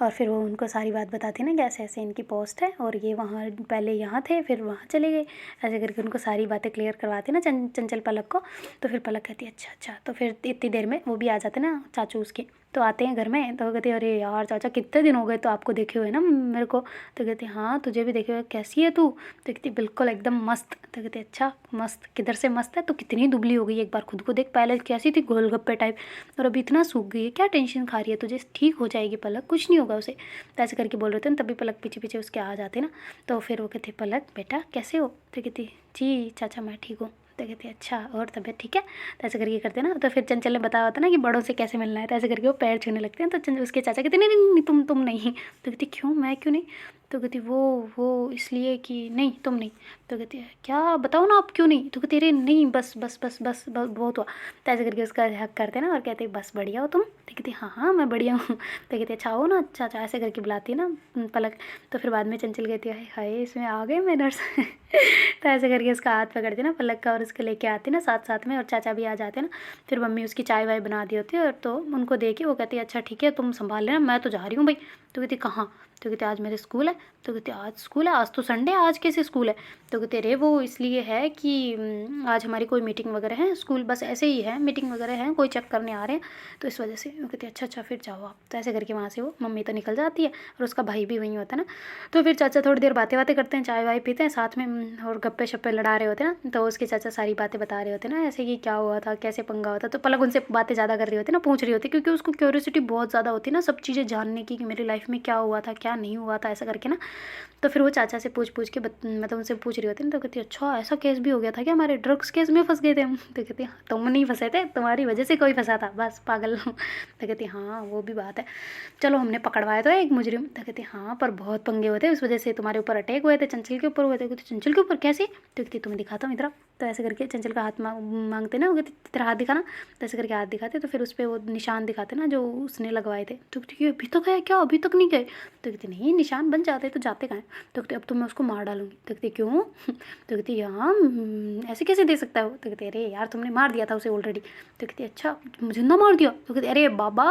[SPEAKER 1] और फिर वो उनको सारी बात बताती है ना कि ऐसे ऐसे इनकी पोस्ट है और ये वहाँ पहले यहाँ थे फिर वहाँ चले गए, ऐसे करके उनको सारी बातें क्लियर करवाती ना चंचल पलक को। तो फिर पलक कहती है अच्छा। तो फिर इतनी देर में वो भी आ जाते ना चाचू उसके। तो आते हैं घर में। तो कहते अरे यार चाचा कितने दिन हो गए तो आपको देखे हुए ना मेरे को। तो कहते हाँ तुझे भी देखे हुए, कैसी है तू? तो कहती बिल्कुल एकदम मस्त। तो कहते अच्छा मस्त किधर से मस्त है, तो कितनी दुबली हो गई, एक बार खुद को देख, पहले कैसी थी गोलगप्पे टाइप और अभी इतना सूख गई है, क्या टेंशन खा रही है तुझे, ठीक हो जाएगी पलक, कुछ नहीं होगा उसे। तो ऐसे करके बोल रहे थे ना, तभी पलक पीछे पीछे उसके आ जाते ना। तो फिर वो कहते पलक बेटा कैसे हो? तो कहती जी चाचा मैं ठीक हूँ। तो कहती अच्छा और तबीयत ठीक है? तो ऐसे करके करते ना। तो फिर चंचल ने बताया होता ना कि बड़ों से कैसे मिलना है, तो ऐसे करके वो पैर छूने लगते हैं। तो उसके चाचा कहते नहीं तुम नहीं। तो कहती क्यों, मैं क्यों नहीं? तो कहती वो इसलिए कि नहीं तुम नहीं। तो कहती है क्या बताओ ना आप क्यों नहीं? तो कहती अरे नहीं बस बहुत हुआ। तो ऐसे करके उसका हक करते ना और कहते बस बढ़िया हो तुम? तो कहती हाँ मैं बढ़िया हूँ। तो कहती अच्छा हो ना, अच्छा ऐसे करके बुलाती है ना पलक। तो फिर बाद में चंचल कहती है हाय इसमें आ गए मैनर्स तो ऐसे करके उसका हाथ पकड़ती ना पलक का और उसको लेके आती ना साथ साथ में, और चाचा भी आ जाते ना। फिर मम्मी उसकी चाय वाय बना दी होती है और तो उनको दे के वो कहती है अच्छा ठीक है तुम संभाल लेना, मैं तो जा रही हूँ भाई। तो कहती कहाँ? तो कहते आज मेरे स्कूल है। तो कहते आज स्कूल है, आज तो संडे, आज कैसे स्कूल है? तो कहते अरे वो इसलिए है कि आज हमारी कोई मीटिंग वगैरह है, स्कूल बस ऐसे ही है, मीटिंग वगैरह है, कोई चेक करने आ रहे हैं तो इस वजह से। वो कहते अच्छा फिर जाओ आप। तो ऐसे करके वहाँ से वो मम्मी तो निकल जाती है और उसका भाई भी वहीं होता है ना। तो फिर चाचा थोड़ी देर बातें करते हैं, चाय वाय पीते हैं साथ में और गप्पे शप्पे लड़ा रहे होते हैं ना। तो उसके चाचा सारी बातें बता रहे होते हैं ना, ऐसे कि क्या हुआ था, कैसे पंगा हुआ था। तो पलक उनसे बातें ज़्यादा कर रही होती है ना, पूछ रही होती है, क्योंकि उसको क्यूरियोसिटी बहुत ज़्यादा होती है ना सब चीज़ें जानने की कि मेरी लाइफ में क्या हुआ था क्या नहीं हुआ था, ऐसा करके ना। तो फिर वो चाचा से पूछ के मतलब उनसे पूछ रही होती है ना। तो कहती है अच्छा ऐसा केस भी हो गया था क्या, हमारे ड्रग्स केस में फंस गए थे हम? तो कहती हाँ तुम नहीं फंसे थे, तुम्हारी वजह से कोई फंसा था बस पागल। तो कहती हाँ वो भी बात है, चलो हमने पकड़वाया तो एक मुजरिम। तो कहती हाँ पर बहुत पंगे हुए थे, उस वजह से तुम्हारे ऊपर अटैक हुए थे, चंचल के ऊपर हुए थे। कहती चंचल के ऊपर कैसे? तो कहती तुम्हें दिखाता हूँ इधर। तो ऐसे करके चंचल का हाथ मांगते ना, वो कहती तेरा हाथ दिखाना, तो ऐसे करके हाथ दिखाते, तो फिर उस पर वो निशान दिखाते ना जो उसने लगवाए थे। तो कहती अभी तक है क्या, अभी तक नहीं गए? तो कहती नहीं, निशान बन जाते तो जाते कहाँ हैं। तो कहती अब तो मैं उसको मार डालूंगी। तो कहती क्यों? तो कहती हाँ ऐसे कैसे दे सकता है वो? तो कहती अरे यार तुमने मार दिया था उसे ऑलरेडी। तो कहती अच्छा मुझे ना मार दिया? तो कहती अरे बाबा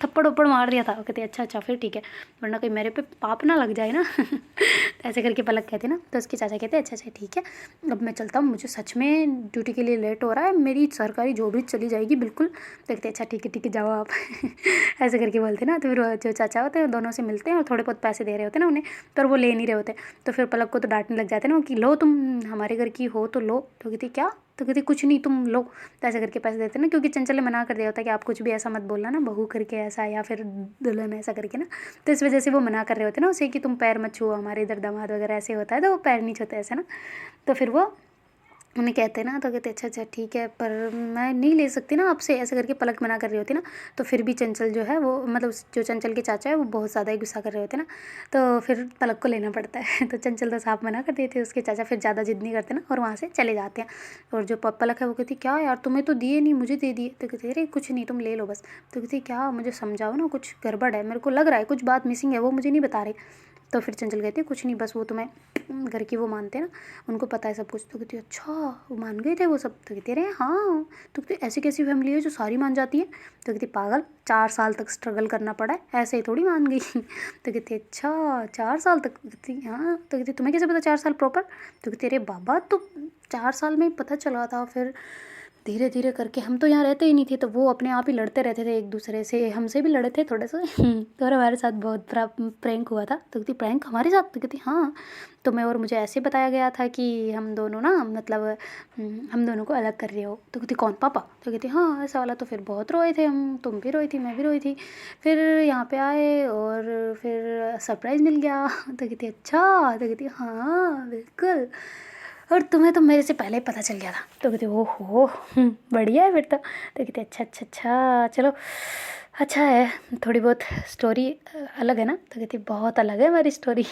[SPEAKER 1] थप्पड़ वप्पड़ मार दिया था। कहती अच्छा फिर ठीक है, वरना कहीं मेरे पे पाप ना लग जाए ना। तो ऐसे करके पलक कहते ना, तो उसके चाचा कहते अच्छा ठीक है, अब मैं चलता हूँ, मुझे सच में ड्यूटी के लिए लेट हो रहा है, मेरी सरकारी जॉब भी चली जाएगी बिल्कुल। तो कहते अच्छा ठीक है जाओ आप। ऐसे करके बोलते ना, तो फिर वो जो चाचा होते हैं दोनों से मिलते हैं और थोड़े बहुत पैसे दे रहे होते हैं ना उन्हें, पर वो ले नहीं रहे होते। तो फिर पलक को तो डांटने लग जाते हैं ना कि लो तुम हमारे घर की हो तो लो। तो कहती क्या? तो कहती कुछ नहीं तुम लो। तो ऐसे करके पैसे देते ना, क्योंकि चंचल ने मना कर दिया होता है कि आप कुछ भी ऐसा मत बोलना ना, बहू करके ऐसा या फिर दुल्हन ऐसा करके ना। तो इस वजह से वो मना कर रहे होते ना उसे कि तुम पैर मत छुओ, हमारे इधर दामाद वगैरह ऐसे होता है तो वो पैर नहीं छूते ऐसे ना। तो फिर वो उन्हें कहते ना, तो कहते अच्छा ठीक है, पर मैं नहीं ले सकती ना आपसे, ऐसे करके पलक मना कर रही होती ना। तो फिर भी चंचल जो है वो मतलब जो चंचल के चाचा है वो बहुत ज़्यादा ही गुस्सा कर रहे होते ना, तो फिर पलक को लेना पड़ता है। तो चंचल तो साफ मना कर देते, उसके चाचा फिर ज़्यादा जिद नहीं करते ना और वहाँ से चले जाते हैं। और जो पलक है वो कहती क्या यार तुम्हें तो दिए नहीं, मुझे दे दिए। तो कहती अरे कुछ नहीं तुम ले लो बस। तो कहती क्या मुझे समझाओ ना, कुछ गड़बड़ है, मेरे को लग रहा है कुछ बात मिसिंग है, वो मुझे नहीं बता रही। तो फिर चंचल कहती है कुछ नहीं, बस वो तुम्हें घर की वो मानते हैं ना, उनको पता है सब कुछ। तो कहती अच्छा वो मान गए थे वो सब? तो कहती अरे हाँ। तो कहती ऐसी कैसी फैमिली है जो सारी मान जाती है? तो कहती पागल 4 साल तक स्ट्रगल करना पड़ा है, ऐसे ही थोड़ी मान गई। तो कहती अच्छा 4 साल तक? कहती हाँ। तो कहती तुम्हें कैसे पता 4 साल प्रॉपर? तो कहती अरे बाबा तो 4 साल में ही पता चला था, फिर धीरे धीरे करके हम तो यहाँ रहते ही नहीं थे, तो वो अपने आप ही लड़ते रहते थे एक दूसरे से, हमसे भी लड़े थे थोड़े से। तो और हमारे साथ बहुत बड़ा प्रैंक हुआ था। तो कहती प्रैंक हमारे साथ? तो कहती हाँ, तो मैं और मुझे ऐसे बताया गया था कि हम दोनों ना मतलब हम दोनों को अलग कर रहे हो। तो कहती कौन पापा? तो कहती हाँ ऐसा वाला। तो फिर बहुत रोए थे हम, तुम भी रोई थी मैं भी रोई थी। फिर यहाँ पे आए और फिर सरप्राइज़ मिल गया। तो कहती अच्छा। तो कहती हाँ बिल्कुल, और तुम्हें तो मेरे से पहले ही पता चल गया था। तो कहते ओहो बढ़िया है फिर तो। तो कहते अच्छा चलो अच्छा है, थोड़ी बहुत स्टोरी अलग है ना? तो कहती बहुत अलग है हमारी स्टोरी।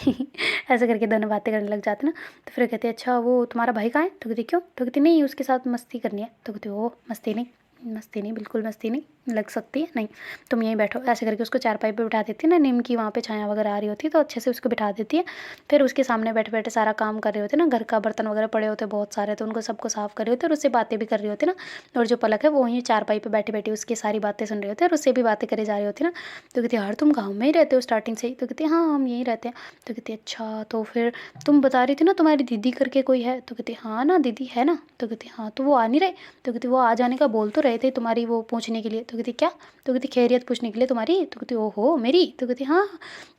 [SPEAKER 1] ऐसे करके दोनों बातें करने लग जाते ना। तो फिर कहते अच्छा वो तुम्हारा भाई कहाँ है? तो कहती क्यों? तो कहती नहीं उसके साथ मस्ती करनी है। तो कहती ओह मस्ती नहीं बिल्कुल मस्ती नहीं लग सकती है, नहीं तुम यहीं बैठो। ऐसे करके उसको चारपाई पे बिठा देती है ना, नीम की वहाँ पे छाया वगैरह आ रही होती है तो अच्छे से उसको बिठा देती है। फिर उसके सामने बैठे बैठे सारा काम कर रहे होते ना, घर का बर्तन वगैरह पड़े होते बहुत सारे, तो उनको सबको साफ कर रहे होते और उससे बातें भी कर रही होती ना। और जो पलक है वो वहीं चारपाई पे बैठी बैठी उसकी सारी बातें सुन रहे होते और उससे भी बातें करे जा रही होती ना। तो कहती यार तुम गाँव में ही रहते हो स्टार्टिंग से ही? तो कहती हाँ हम यहीं रहते हैं। तो कहती अच्छा तो फिर तुम बता रही थी ना तुम्हारी दीदी करके कोई है? तो कहती हाँ ना दीदी है ना। तो कहती हाँ तो वो आ नहीं रहे? तो कहती वो आ जाने का बोल तो रहे थे तुम्हारी वो पूछने के लिए। तो कहती क्या? तो कहती खैरियत पूछने के लिए तुम्हारी। तो कहती ओहो मेरी। तो कहती हाँ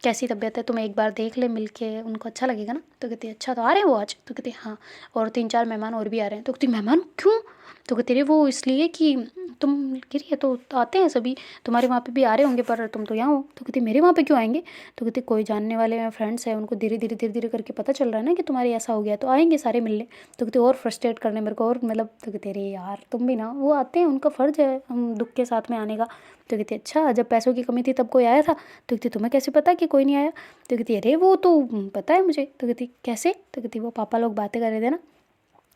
[SPEAKER 1] कैसी तबीयत है, तुम एक बार देख ले मिल के, उनको अच्छा लगेगा ना। तो कहती अच्छा तो आ रहे हैं वो आज? तो कहती हाँ, और 3-4 मेहमान और भी आ रहे हैं। तो कहती मेहमान क्यों? तो कहती रे वो इसलिए कि तुम गिरी है तो आते हैं सभी, तुम्हारे वहाँ पे भी आ रहे होंगे पर तुम तो यहाँ हो। तो कहती मेरे वहाँ पे क्यों आएंगे? तो कहती कोई जानने वाले फ्रेंड्स हैं, उनको धीरे धीरे करके पता चल रहा है ना कि तुम्हारे ऐसा हो गया, तो आएंगे सारे मिलने। तो कहती और फ्रस्ट्रेट करने मेरे को और मतलब। तो कहती अरे यार तुम भी ना, वो आते हैं उनका फ़र्ज़ है हम दुख के साथ में आने का। तो कहती अच्छा जब पैसों की कमी थी तब कोई आया था? तो कहती तुम्हें कैसे पता कि कोई नहीं आया? तो कहती अरे वो तो पता है मुझे। तो कहती कैसे? तो कहती वो पापा लोग बातें कर रहे थे ना,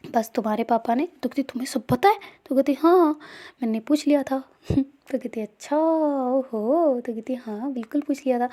[SPEAKER 1] बस तुम्हारे पापा ने। तो कहती तुम्हें सब पता है? तो कहती हाँ मैंने पूछ लिया था। तो कहती अच्छा ओहो। तो कहती हाँ बिल्कुल पूछ लिया था।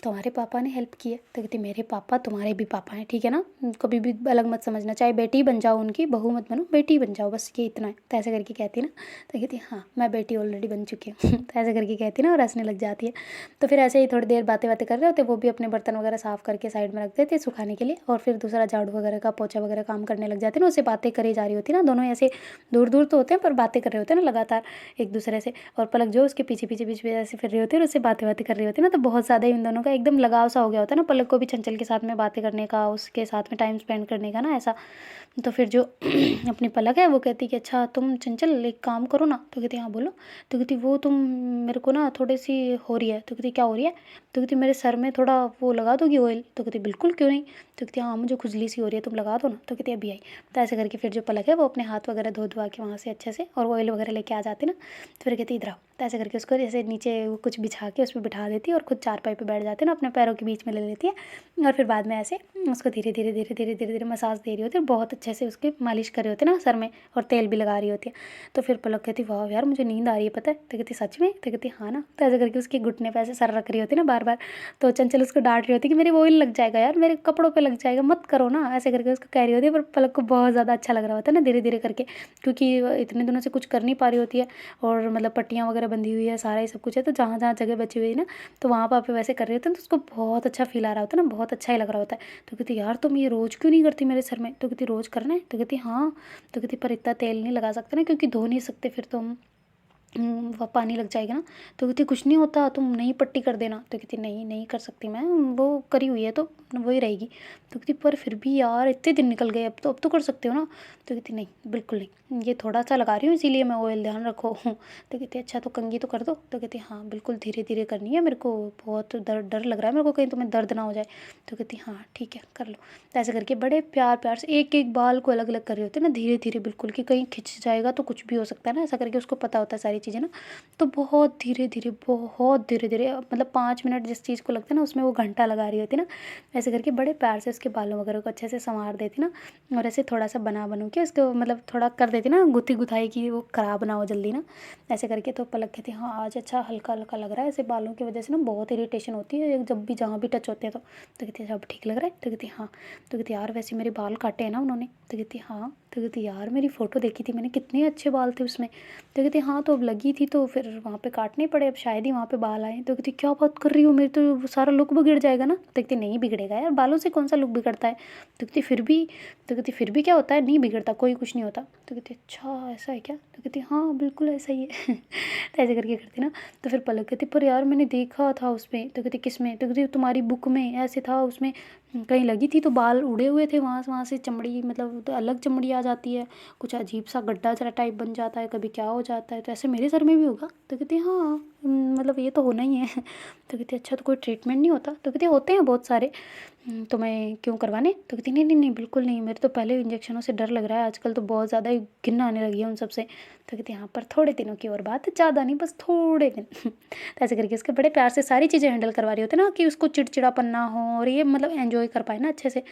[SPEAKER 1] तुम्हारे पापा ने हेल्प की है? तो कहती मेरे पापा तुम्हारे भी पापा हैं, ठीक है ना, कभी भी अलग मत समझना, चाहे बेटी बन जाओ उनकी, बहू मत बनो, बेटी बन जाओ बस, ये इतना है। तो ऐसे करके कहती ना। तो कहती हाँ मैं बेटी ऑलरेडी बन चुकी हूँ। तो ऐसे करके कहती ना और हंसने लग जाती है। तो फिर ऐसे ही थोड़ी देर बातें बातें कर रहे होते, वो भी अपने बर्तन वगैरह साफ़ करके साइड में रख देते सुखाने के लिए, और फिर दूसरा झाड़ू वगैरह का पोछा वगैरह काम करने लग जाते ना, उससे बातें करी जा रही होती ना, दोनों ऐसे दूर दूर तो होते हैं पर बातें कर रहे होते हैं ना लगातार एक दूसरे से। और पलक जो उसके पीछे पीछे पीछे ऐसे फिर रही होती है और उससे बातें बातें कर रही होती है ना, तो बहुत ज़्यादा इन दोनों का एकदम लगाव सा हो गया होता है ना, पलक को भी चंचल के साथ में बातें करने का, उसके साथ में टाइम स्पेंड करने का ना ऐसा। तो फिर जो अपनी पलक है वो कहती कि अच्छा तुम चंचल एक काम करो ना। तो कहती हाँ बोलो। तो कहती वो तुम मेरे को ना थोड़ी सी हो रही है। तो कहती क्या हो रही है? तो कहती मेरे सर में थोड़ा वो लगा दोगी ऑयल? तो कहती बिल्कुल क्यों नहीं। तो कहती हाँ मुझे खुजली सी हो रही है तुम लगा दो ना। तो कहती अभी आई। तो ऐसे करके फिर जो पलक है वो अपने हाथ वगैरह धो धुआ के वहाँ से अच्छे से और ऑयल वगैरह लेके आ जाती ना। तो फिर कहती इधर आओ। तो ऐसे करके उसको जैसे नीचे वो कुछ बिछा के उस पर बिठा देती है और खुद चारपाई पे बैठ जाती है ना, अपने पैरों के बीच में ले लेती है और फिर बाद में ऐसे उसको धीरे धीरे धीरे धीरे धीरे धीरे मसाज दे रही होती है, बहुत अच्छे से उसकी मालिश कर रही होती है ना सर में, और तेल भी लगा रही होती है। तो फिर पलक कहती वाह यार मुझे नींद आ रही है पता है। तो कहती सच में? तो कहती हाँ ना। तो ऐसे करके उसके घुटने पे ऐसे सर रख रही होती है ना बार बार। तो चंचल उसको डांट रही होती है कि मेरे ऑयल लग जाएगा यार, मेरे कपड़ों पे लग जाएगा, मत करो ना, ऐसे करके उसको कह रही होती है। पर पलक को बहुत ज़्यादा अच्छा लग रहा होता है ना धीरे धीरे करके, क्योंकि इतने दिनों से कुछ कर नहीं पा रही होती है और मतलब पट्टियाँ वगैरह बंधी हुई है, सारा ही सब कुछ है, तो जहाँ जहाँ जगह बची हुई है ना तो वहाँ पर वैसे कर रही होती है, तो उसको बहुत अच्छा फील आ रहा होता है ना, बहुत अच्छा ही लग रहा होता है। तो कहती यार तुम ये रोज़ क्यों नहीं करती मेरे सर में? तो कहती रोज़ करना है? तो कहती हाँ। तो कहती पर इतना तेल नहीं लगा सकते ना, क्योंकि धो नहीं सकते फिर तुम, वह पानी लग जाएगा ना। तो कहती कुछ नहीं होता, तुम नई पट्टी कर देना। तो कहती नहीं नहीं कर सकती मैं, वो करी हुई है तो वही रहेगी। तो कहती पर फिर भी यार इतने दिन निकल गए, अब तो कर सकते हो ना। तो कहती नहीं बिल्कुल नहीं, ये थोड़ा सा लगा रही हूँ इसीलिए मैं ऑयल, ध्यान रखो। तो कहती अच्छा तो कंघी तो कर दो। तो कहती हाँ बिल्कुल धीरे धीरे करनी है, मेरे को बहुत डर डर लग रहा है मेरे को, कहीं तुम्हें दर्द ना हो जाए। तो कहती हाँ ठीक है कर लो। तो ऐसे करके बड़े प्यार प्यार से एक एक बाल को अलग अलग कर रहे होते हैं ना धीरे धीरे, बिल्कुल कि कहीं खिंच जाएगा तो कुछ भी हो सकता है ना, ऐसा करके उसको पता होता है सारी चीज़ें ना। तो बहुत धीरे धीरे बहुत धीरे धीरे, मतलब 5 मिनट जिस चीज़ को लगता है ना उसमें वो घंटा लगा रही होती ना। ऐसे करके बड़े प्यार से उसके बालों वगैरह को अच्छे से संवार देती ना, और ऐसे थोड़ा सा बनू के उसको मतलब थोड़ा कर देती ना गुथी गुथाई की, वो ख़राब ना हो जल्दी ना। ऐसे करके तो पलक कहती हाँ आज अच्छा हल्का हल्का लग रहा है, ऐसे बालों की वजह से ना बहुत इरिटेशन होती है जब भी जहाँ भी टच होते हैं। तो कहती है अब ठीक लग रहा है? तो कहती हाँ। तो कहती यार वैसे मेरे बाल काटे हैं ना उन्होंने? तो कहती हाँ। तो कहती यार मेरी फ़ोटो देखी थी मैंने, कितने अच्छे बाल थे उसमें। तो कहती हाँ तो अब लगी थी तो फिर वहाँ पे काटने पड़े, अब शायद ही वहाँ पे बाल आए। तो कहती क्या बात कर रही हो, मेरे तो वो सारा लुक बिगड़ जाएगा ना। तो कहती नहीं बिगड़ेगा यार, बालों से कौन सा लुक बिगड़ता है। तो कहती फिर भी, तो कहती फिर भी क्या होता है, नहीं बिगड़ता, कोई कुछ नहीं होता। तो कहती अच्छा ऐसा है क्या? तो कहती हाँ बिल्कुल ऐसा ही है। तो ऐसे करके करती ना। तो फिर पलक कहती पर यार मैंने देखा था उसमें। तो कहती किस में? तो कहती तुम्हारी बुक में ऐसे था, उसमें कहीं लगी थी तो बाल उड़े हुए थे, वहाँ से चमड़ी मतलब तो अलग चमड़ी आ जाती है, कुछ अजीब सा गड्ढा जरा टाइप बन जाता है, कभी क्या हो जाता है, तो ऐसे मेरे सर में भी होगा। तो कहती हाँ मतलब ये तो होना ही है। तो कहती अच्छा तो कोई ट्रीटमेंट नहीं होता? तो कहती होते हैं बहुत सारे, तो मैं क्यों करवाने? तो कहती नहीं नहीं नहीं बिल्कुल नहीं, मेरे तो पहले इंजेक्शनों से डर लग रहा है, आजकल तो बहुत ज़्यादा ही घिन आने लगी है उन सबसे। तो कहती हाँ पर थोड़े दिनों की और बात है, ज़्यादा नहीं बस थोड़े दिन। तो ऐसे करके उसके बड़े प्यार से सारी चीज़ें हैंडल करवा रही होती है ना, कि उसको चिड़चिड़ापन ना हो और ये मतलब एंजॉय कर पाए ना अच्छे से।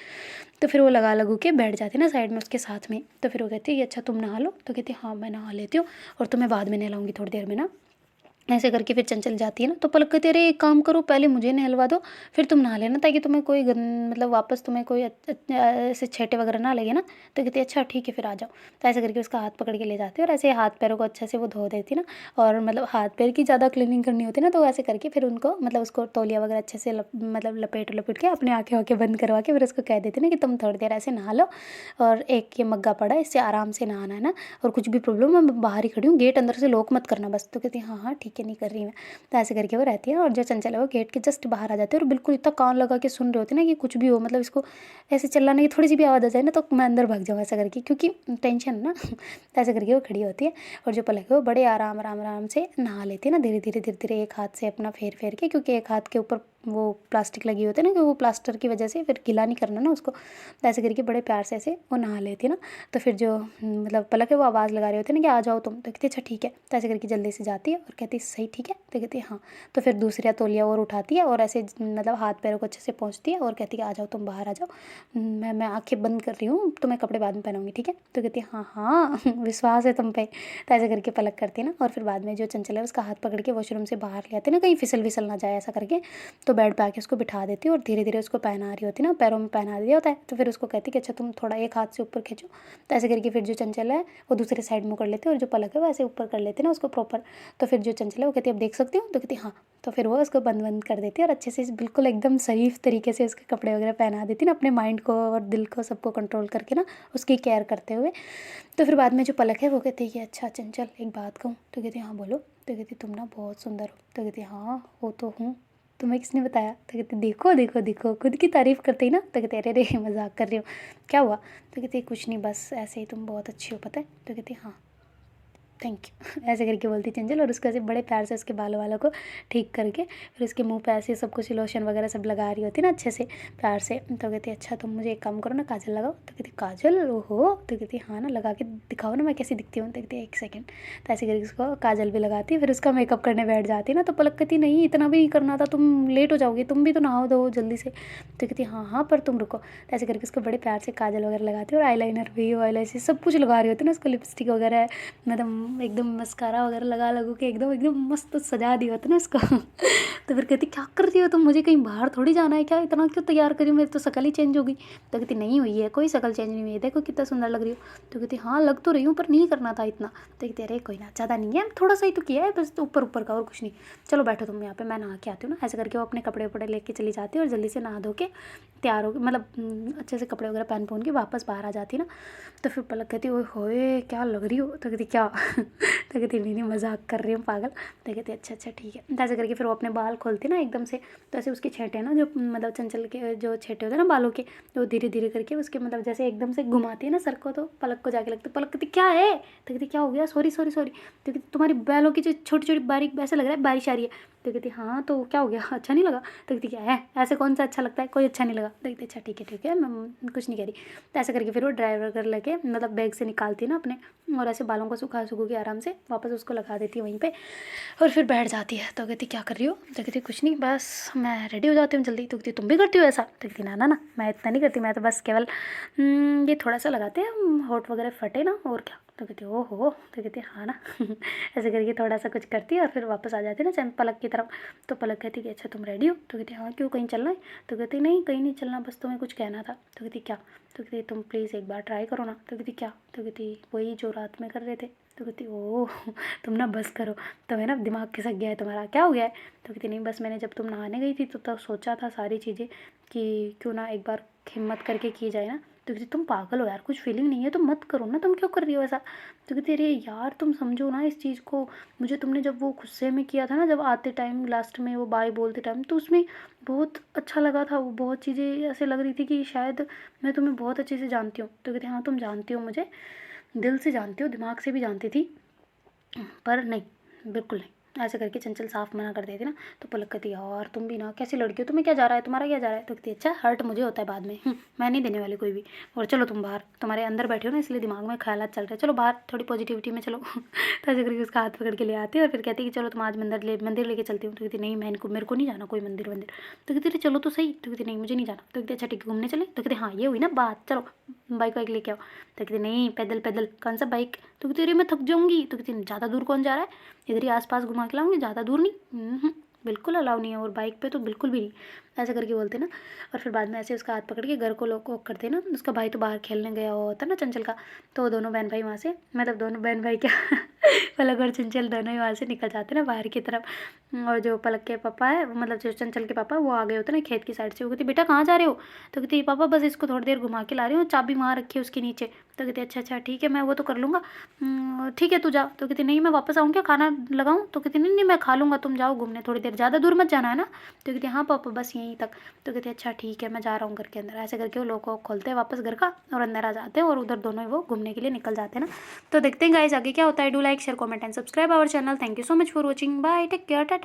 [SPEAKER 1] तो फिर वो लगा लगू के बैठ जाती ना साइड में उसके साथ में। तो फिर वो कहती है अच्छा तुम नहा लो। तो कहती हाँ मैं नहा लेती हूँ और तुम्हें बाद में नहलाऊंगी थोड़ी देर में ना। ऐसे करके फिर चंचल जाती है ना। तो पलक कहती है अरे एक काम करो, पहले मुझे नहलवा दो फिर तुम नहा लेना, ताकि तुम्हें कोई मतलब वापस तुम्हें कोई ऐसे छेटे वगैरह ना लगे ना। तो कहती है अच्छा ठीक है फिर आ जाओ। तो ऐसे करके उसका हाथ पकड़ के ले जाती है और ऐसे हाथ पैरों को अच्छे से वो धो देती ना। और मतलब हाथ पैर की ज़्यादा क्लीनिंग करनी होती है ना, तो ऐसे करके फिर उनको मतलब उसको तौलिया वगैरह अच्छे से मतलब लपेट लपेट के अपने आँखें वाँखें बंद करवा के फिर उसको कह देती ना कि तुम थोड़ी देर ऐसे नहा लो, और एक ये मग्गा पड़ा है इससे आराम से नहाना है ना, और कुछ भी प्रॉब्लम मैं बाहर ही खड़ी हूँ, गेट अंदर से लॉक मत करना बस। तो कहती है हाँ हाँ ठीक है नहीं कर रही मैं। तो ऐसे करके वो रहती है, और जो चंचल है वो गेट के जस्ट बाहर आ जाती है और बिल्कुल इतना कान लगा के सुन रहे होते हैं ना कि कुछ भी हो, मतलब इसको ऐसे चिल्लाने की थोड़ी सी भी आवाज़ आ जाए ना तो मैं अंदर भाग जाऊँ ऐसा करके, क्योंकि टेंशन है ना। तो ऐसे करके वो खड़ी होती है, और जो पलक है वो बड़े आराम आराम आराम से नहा लेती है ना धीरे धीरे धीरे धीरे, एक हाथ से अपना फेर फेर के, क्योंकि एक हाथ के ऊपर वो प्लास्टिक लगी होती है ना, कि वो प्लास्टर की वजह से फिर गीला नहीं करना ना उसको। तो ऐसे करके बड़े प्यार से ऐसे वो नहा लेती है ना। तो फिर जो मतलब पलक है वो आवाज़ लगा रही होती है ना कि आ जाओ तुम। तो कहती है अच्छा ठीक है। तो ऐसे करके जल्दी से जाती है और कहती है सही ठीक है। तो कहती है हाँ। तो फिर दूसरा तौलिया और उठाती है और ऐसे मतलब हाथ पैरों को अच्छे से पहुँचती है और कहती है आ जाओ तुम बाहर आ जाओ, मैं आँखें बंद कर रही हूँ, तो मैं कपड़े बाद में पहनूंगी ठीक है। तो कहती है हाँ हाँ विश्वास है तुम पे। तो ऐसे करके पलक करती है ना, और फिर बाद में जो चंचल है उसका हाथ पकड़ के वॉशरूम से बाहर ले आते हैं ना, कहीं फिसल विसल ना जाए ऐसा करके। तो बेड पे आके उसको बिठा देती है और धीरे धीरे उसको पहना रही होती है ना, पैरों में पहना दिया होता है। तो फिर उसको कहती है कि अच्छा तुम थोड़ा एक हाथ से ऊपर खींचो। तो ऐसे करके फिर जो चंचल है वो दूसरे साइड में कर लेते हैं, और जो पलक है वो ऐसे ऊपर कर लेते हैं ना उसको प्रॉपर। तो फिर जो चंचल है वो कहती है अब देख सकती हूँ। तो कहती हाँ। तो फिर वो उसको बंद बंद कर देती है और अच्छे से बिल्कुल एकदम शरीफ तरीके से उसके कपड़े वगैरह पहना देती है ना, अपने माइंड को और दिल को सबको कंट्रोल करके ना, उसकी केयर करते हुए। तो फिर बाद में जो पलक है वो कहती है कि अच्छा चंचल एक बात कहूँ। तो कहती हाँ बोलो। तो कहती तुम ना बहुत सुंदर हो। तो कहती हाँ वो तो हूँ, तुम्हें किसने बताया? तो कहती देखो देखो देखो, खुद की तारीफ़ करते ही ना। तो कहते अरे रे मजाक कर रही हूँ, क्या हुआ? तो कहती कुछ नहीं बस ऐसे ही, तुम बहुत अच्छी हो पता है। तो कहती हाँ। थैंक यू ऐसे करके बोलती चंचल, और उसको ऐसे बड़े प्यार से उसके बालों वालों को ठीक करके फिर उसके मुंह पे ऐसे सब कुछ लोशन वगैरह सब लगा रही होती ना अच्छे से प्यार से। तो कहती अच्छा तुम मुझे एक काम करो ना, काजल लगाओ। तो कहती काजल, ओहो। तो कहती हाँ ना, लगा के दिखाओ ना मैं कैसी दिखती हूँ। तो कहती एक सेकेंड। तो ऐसे करके उसको काजल भी लगाती, फिर उसका मेकअप करने बैठ जाती ना। तो पलक कहती नहीं इतना भी नहीं करना था, तुम लेट हो जाओगी, तुम भी तो नहाओ दो जल्दी से। तो कहती हाँ हाँ पर तुम रुको। तो ऐसे करके उसको बड़े प्यार से काजल वगैरह लगाती और आईलाइनर भी, आईलाइनर सब कुछ लगा रही होती ना उसको, लिपस्टिक वगैरह मतलब एकदम मस्कारा वगैरह लगा लगू के एकदम एकदम मस्त सजा दिया होता ना उसको। तो फिर कहती क्या कर रही हो तुम, मुझे कहीं बाहर थोड़ी जाना है क्या, इतना क्यों तैयार करी, मेरी तो शक्ल ही चेंज हो गई। तो कहती नहीं हुई है, कोई शक्ल चेंज नहीं हुई है, देखो कितना सुंदर लग रही हो। तो कहती हाँ लग तो रही हूँ पर नहीं करना था इतना। तो कहती अरे कोई ना, ज़्यादा नहीं है, थोड़ा सा ही तो किया है बस, ऊपर ऊपर का और कुछ नहीं। चलो बैठो तुम यहाँ पे, मैं नहा के आती हूँ ना। ऐसे करके वो अपने कपड़े वपड़े लेके चली जाती है और जल्दी से नहा धो के तैयार हो के मतलब अच्छे से कपड़े वगैरह पहन के वापस बाहर आ जाती ना। तो फिर पलक कहती ओए होए क्या लग रही हो। तो कहती क्या। तो कहती नहीं मजाक कर रही हूँ पागल। तो कहती अच्छा ठीक है। तो ऐसे करके फिर वो अपने बाल खोलती ना एकदम से। तो ऐसे उसके छेंटे ना जो मतलब चंचल के जो छेंटे होते हैं ना बालों के, तो धीरे धीरे करके उसके मतलब जैसे एकदम से घुमाती है ना सर को, तो पलक को जाके लगता है। पलक कहती क्या है। तो कहती क्या हो गया, सॉरी सॉरी सॉरी। तो कहती तुम्हारी बालों की जो छोटी छोटी बारीक ऐसा लग रहा है बारिश आ रही है। तो कहती हाँ तो क्या हो गया, अच्छा नहीं लगा। तो कहती क्या है, ऐसे कौन सा अच्छा लगता है, कोई अच्छा नहीं लगा। तो कहती अच्छा ठीक है मैं कुछ नहीं कह रही। तो ऐसे करके फिर वो ड्राइवर कर लेके मतलब बैग से निकालती है ना अपने, और ऐसे बालों को सुखा के आराम से वापस उसको लगा देती है वहीं पे, और फिर बैठ जाती है। तो कहती क्या कर रही हो। तो कहती कुछ नहीं बस मैं रेडी हो जाती हूँ जल्दी। तो कहती तुम भी करती हो ऐसा। तो कहती ना मैं इतना नहीं करती, मैं तो बस केवल ये थोड़ा सा लगाते हैं होठ वगैरह फटे ना, और क्या। तो कहती ओहो। तो कहती हाँ ना। ऐसे करके थोड़ा सा कुछ करती है और फिर वापस आ जाती है ना पलक की तरफ। तो पलक कहती कि अच्छा तुम रेडी हो। तो कहती हाँ क्यों, कहीं चलना है। तो कहती नहीं कहीं नहीं चलना, बस तुम्हें कुछ कहना था। तो कहती क्या। तो कहती तुम प्लीज़ एक बार ट्राई करो ना। तो कहती क्या। तो कहती वही जो रात में कर रहे थे। तो कहती ओह तुम ना बस करो, तुम्हें ना दिमाग खिसक गया है तुम्हारा, क्या हो गया है। तो कहती नहीं बस मैंने जब तुम नहाने गई थी तो तब सोचा था सारी चीज़ें कि क्यों ना एक बार हिम्मत करके की जाए ना। तो कहती तुम पागल हो यार, कुछ फीलिंग नहीं है तो मत करो ना, तुम क्यों कर रही हो ऐसा। तो कहती अरे यार तुम समझो ना इस चीज़ को, मुझे तुमने जब वो गुस्से में किया था ना, जब आते टाइम लास्ट में वो बाय बोलते टाइम, तो उसमें बहुत अच्छा लगा था, वो बहुत चीज़ें ऐसे लग रही थी कि शायद मैं तुम्हें बहुत अच्छे से जानती हूँ। तो कहती हाँ तुम जानती हो मुझे, दिल से जानती हो, दिमाग से भी जानती थी, पर नहीं बिल्कुल नहीं। ऐसे करके चंचल साफ मना कर देती ना। तो पलक कहती यार तुम भी ना कैसी लड़की हो, तुम्हें क्या जा रहा है, तुम्हारा क्या जा रहा है। तो कहती अच्छा हर्ट मुझे होता है बाद में, मैं नहीं देने वाली कोई भी। और चलो तुम बाहर, तुम्हारे अंदर बैठे हो ना इसलिए दिमाग में ख्यालात चल रहे हैं, चलो बाहर थोड़ी पॉजिटिविटी में चलो। तो ऐसे करके उसका हाथ पकड़ के ले आती है और फिर कहती है कि चलो तुम आज मंदिर लेके चलती हूँ। तो कहती नहीं मेरे को नहीं जाना कोई मंदिर वंदिर। तो कहती चलो तो सही। तो कहती नहीं मुझे नहीं जाना। तो कहती अच्छा ठीक है घूमने चले। तो कहती हाँ ये हुई ना बात, चलो बाइक वाइक लेके आओ। तो कहती नहीं पैदल पैदल, कौन सा बाइक। तो कहती अरे मैं थक जाऊँगी। तो कहती ज़्यादा दूर कौन जा रहा है, इधर ही आसपास घुमा के लाऊंगी, ज़्यादा दूर नहीं। बिल्कुल अलाउ नहीं है, और बाइक पे तो बिल्कुल भी नहीं। ऐसा करके बोलते ना। और फिर बाद में ऐसे उसका हाथ पकड़ के घर को लोग करते ना। उसका भाई तो बाहर खेलने गया हुआ होता ना चंचल का। तो दोनों बहन भाई वहाँ से मतलब दोनों बहन भाई क्या पलक और चंचल दोनों ही वहाँ से निकल जाते ना बाहर की तरफ। और जो पलक के पापा है मतलब जो चंचल के पापा वो आ गए होते ना खेत की साइड से। वो कहती बेटा कहाँ जा रहे हो। तो कहती पापा बस इसको थोड़ी देर घुमा के ला रही हूँ, चाबी वहाँ रखी है उसके नीचे। तो कहती अच्छा ठीक है मैं वो तो कर लूँगा, ठीक है तू जा। तो कहती नहीं मैं वापस आऊँ क्या, खाना लगाऊँ। तो कहती नहीं मैं खा लूँगा, तुम जाओ घूमने थोड़ी देर, ज़्यादा दूर मत जाना है ना। तो कहती हाँ पापा बस यहीं तक। तो कहती अच्छा ठीक है मैं जा रहा हूँ घर के अंदर। ऐसे करके वो लोग को खोलते हैं वापस घर का और अंदर आ जाते हैं, और उधर दोनों ही वो घूमने के लिए निकल जाते हैं ना। तो देखते हैं गाइस आगे क्या होता है। Do like share comment and subscribe our channel. Thank you so much for watching, bye take care Tata.